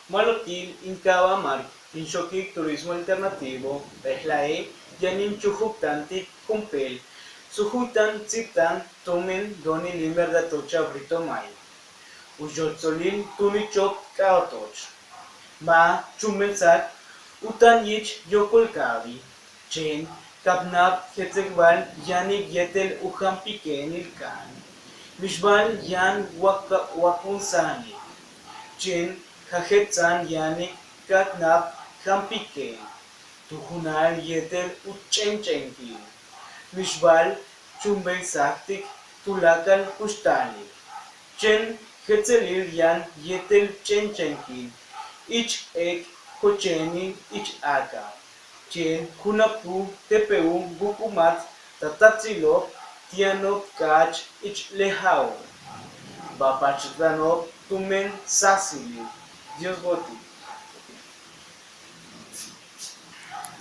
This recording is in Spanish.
Malotil Inkawa Mark, Inshokik Turismo Alternativo, Pehlae, Yanin Chuhuktantik Kumpel, Suhutan Tsitan, Tumen, Doni Limber da Tocha Brito Mai, Ujotzolin Tunichop Kaotoch, Ma Chumelsak, Utan Yich Yokolkavi, Chen, Kapnap Hetzekbal, Yanik Yetel Uhampiken Ilkan, Mishbal Yan Wakunsani, Chen Hajetzan Yani Katnap Hampiken, Tuhunal Yetel Uchenchenki, Mishbal Chumbel Saktik Tulakal Kustani, Chen Hetzelir Yan Yetel Chenchenki, Ich Ek Kocheni Ich Aka, Chen Kunapu Tpu Bukumat Tatatzilo Tianop Kach Ich Lehao. Bapachitano Tumen Sasili. Dios Goti.